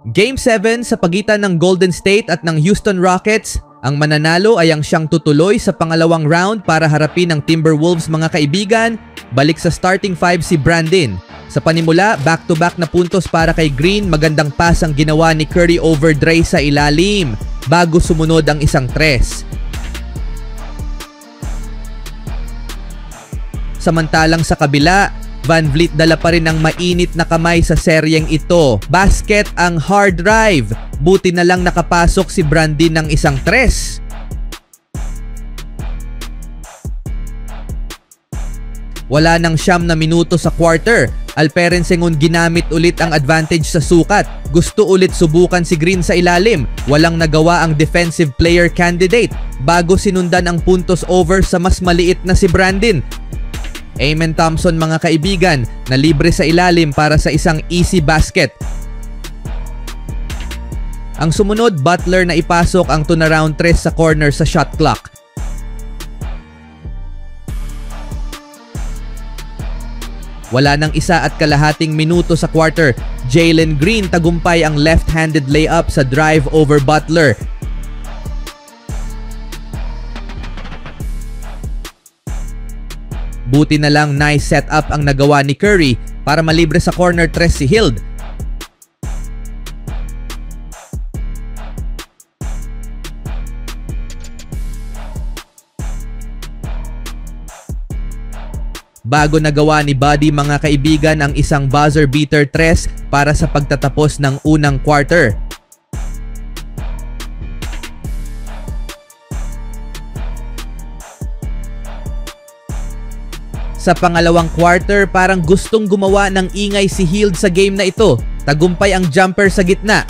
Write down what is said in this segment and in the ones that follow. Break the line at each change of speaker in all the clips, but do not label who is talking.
Game 7 sa pagitan ng Golden State at ng Houston Rockets. Ang mananalo ay ang siyang tutuloy sa pangalawang round para harapin ng Timberwolves mga kaibigan. Balik sa starting 5 si Brandon. Sa panimula, back-to-back na puntos para kay Green. Magandang pass ang ginawa ni Curry over Dre sa ilalim bago sumunod ang isang tres. Samantalang sa kabila, VanVleet dala pa rin ang mainit na kamay sa seryeng ito. Basket ang hard drive. Buti na lang nakapasok si Brandon ng isang tres. Wala nang 9 na minuto sa quarter. Alperen Sengun ginamit ulit ang advantage sa sukat. Gusto ulit subukan si Green sa ilalim. Walang nagawa ang defensive player candidate bago sinundan ang puntos over sa mas maliit na si Brandon. Amen Thompson mga kaibigan na libre sa ilalim para sa isang easy basket. Ang sumunod, Butler na ipasok ang turnaround tres sa corner sa shot clock. Wala nang 1.5 minuto sa quarter. Jalen Green tagumpay ang left-handed layup sa drive over Butler. Buti na lang nice setup ang nagawa ni Curry para malibre sa corner tres si Hield. Bago nagawa ni Buddy mga kaibigan ang isang buzzer beater tres para sa pagtatapos ng unang quarter. Sa pangalawang quarter, parang gustong gumawa ng ingay si Hield sa game na ito. Tagumpay ang jumper sa gitna.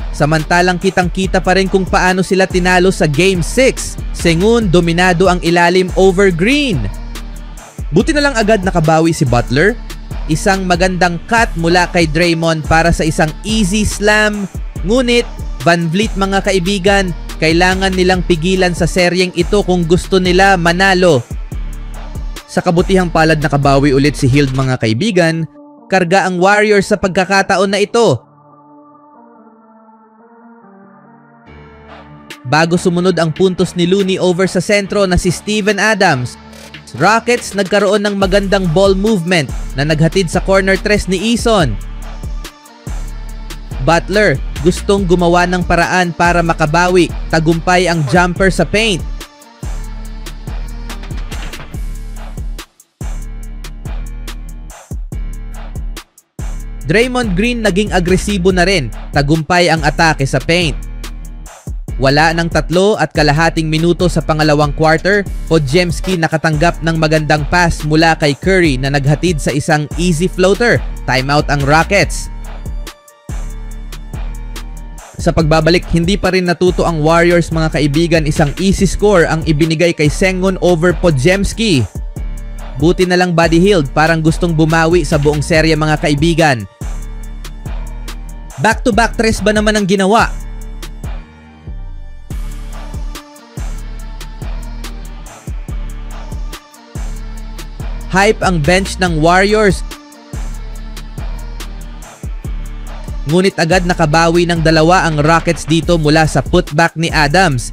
Samantalang kitang-kita pa rin kung paano sila tinalo sa Game 6. Sengun dominado ang ilalim over Green. Buti na lang agad nakabawi si Butler. Isang magandang cut mula kay Draymond para sa isang easy slam. Ngunit VanVleet mga kaibigan, kailangan nilang pigilan sa seryeng ito kung gusto nila manalo. Sa kabutihang palad nakabawi ulit si Hield mga kaibigan. Karga ang Warriors sa pagkakataon na ito. Bago sumunod ang puntos ni Looney over sa sentro na si Steven Adams, Rockets nagkaroon ng magandang ball movement na naghatid sa corner tres ni Eason. Butler gustong gumawa ng paraan para makabawi. Tagumpay ang jumper sa paint. Draymond Green naging agresibo na rin. Tagumpay ang atake sa paint. Wala ng 3.5 minuto sa pangalawang quarter, Podziemski nakatanggap ng magandang pass mula kay Curry na naghatid sa isang easy floater. Timeout ang Rockets. Sa pagbabalik, hindi pa rin natuto ang Warriors mga kaibigan. Isang easy score ang ibinigay kay Sengun over Podziemski. Buti na lang Buddy Hield, parang gustong bumawi sa buong serye mga kaibigan. Back-to-back tres ba naman ang ginawa? Hype ang bench ng Warriors. Ngunit agad nakabawi ng dalawa ang Rockets dito mula sa putback ni Adams.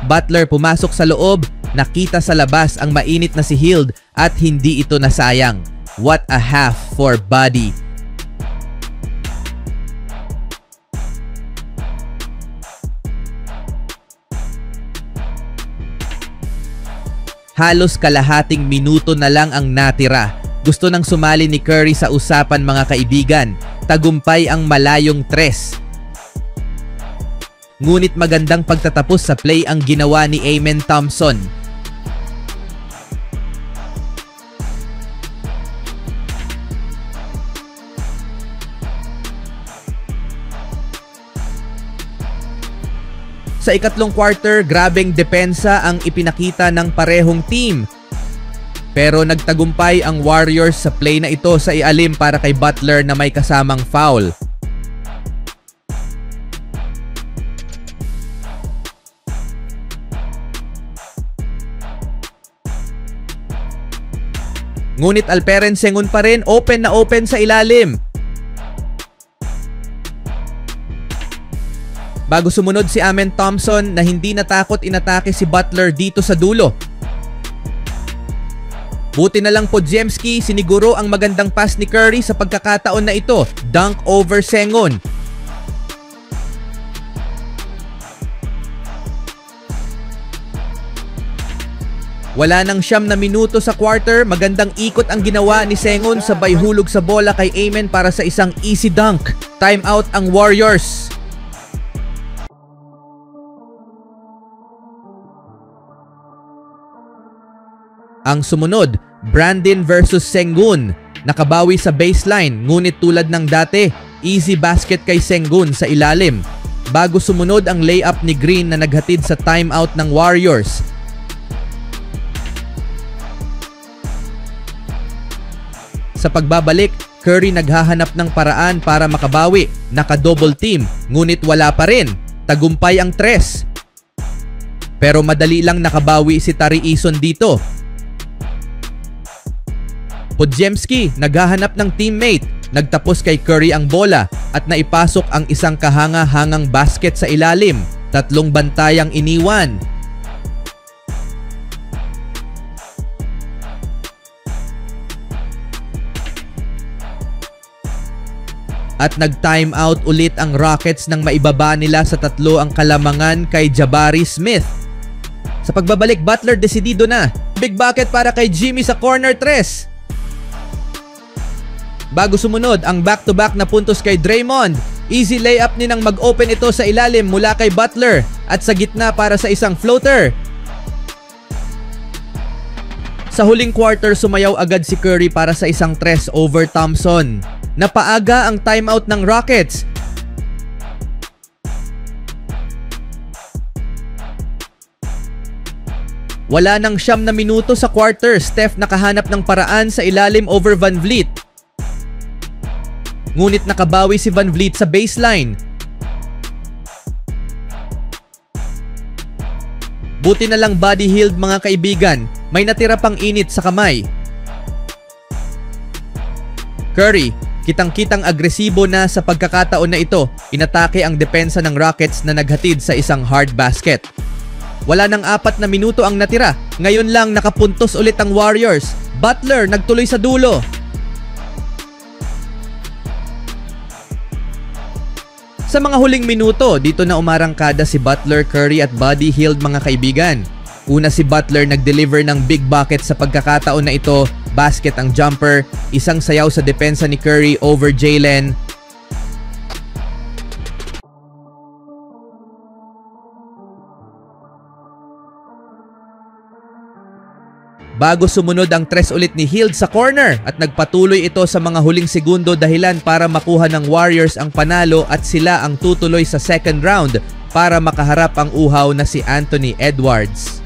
Butler pumasok sa loob, nakita sa labas ang mainit na si Hield at hindi ito nasayang. What a half for Buddy. Halos kalahating minuto na lang ang natira. Gusto nang sumali ni Curry sa usapan mga kaibigan. Tagumpay ang malayong tres. Ngunit magandang pagtatapos sa play ang ginawa ni Amen Thompson. Sa ikatlong quarter, grabeng depensa ang ipinakita ng parehong team. Pero nagtagumpay ang Warriors sa play na ito sa ialim para kay Butler na may kasamang foul. Ngunit Alperen Sengun pa rin open na open sa ilalim. Bago sumunod si Amen Thompson na hindi natakot inatake si Butler dito sa dulo. Buti na lang Podziemski, siniguro ang magandang pass ni Curry sa pagkakataon na ito. Dunk over Sengun. Wala nang 9 na minuto sa quarter, magandang ikot ang ginawa ni Sengun sabay hulog sa bola kay Amen para sa isang easy dunk. Timeout ang Warriors. Ang sumunod, Brandon versus Sengun. Nakabawi sa baseline, ngunit tulad ng dati, easy basket kay Sengun sa ilalim. Bago sumunod ang layup ni Green na naghatid sa timeout ng Warriors. Sa pagbabalik, Curry naghahanap ng paraan para makabawi. Naka-double team, ngunit wala pa rin. Tagumpay ang tres. Pero madali lang nakabawi si Tari Eason dito. Podziemski naghahanap ng teammate, nagtapos kay Curry ang bola at naipasok ang isang kahanga-hangang basket sa ilalim. 3 bantayang iniwan. At nag-time out ulit ang Rockets nang maibaba nila sa 3 ang kalamangan kay Jabari Smith. Sa pagbabalik, Butler desidido na. Big bucket para kay Jimmy sa corner 3. Bago sumunod ang back-to-back na puntos kay Draymond. Easy layup ni nang mag-open ito sa ilalim mula kay Butler at sa gitna para sa isang floater. Sa huling quarter, sumayaw agad si Curry para sa isang 3 over Thompson. Napaaga ang timeout ng Rockets. Wala nang 9 na minuto sa quarter, Steph nakahanap ng paraan sa ilalim over Van Vliet. Ngunit nakabawi si Van Vliet sa baseline. Buti na lang body healed mga kaibigan, may natira pang init sa kamay. Curry, kitang-kitang agresibo na sa pagkakataon na ito, inatake ang depensa ng Rockets na naghatid sa isang hard basket. Wala nang 4 na minuto ang natira, ngayon lang nakapuntos ulit ang Warriors. Butler nagtuloy sa dulo. Sa mga huling minuto, dito na umarangkada si Butler, Curry at Buddy Hield mga kaibigan. Una si Butler nag-deliver ng big bucket sa pagkakataon na ito, basket ang jumper, isang sayaw sa depensa ni Curry over Jalen. Bago sumunod ang 3 ulit ni Hield sa corner at nagpatuloy ito sa mga huling segundo dahilan para makuha ng Warriors ang panalo at sila ang tutuloy sa second round para makaharap ang uhaw na si Anthony Edwards.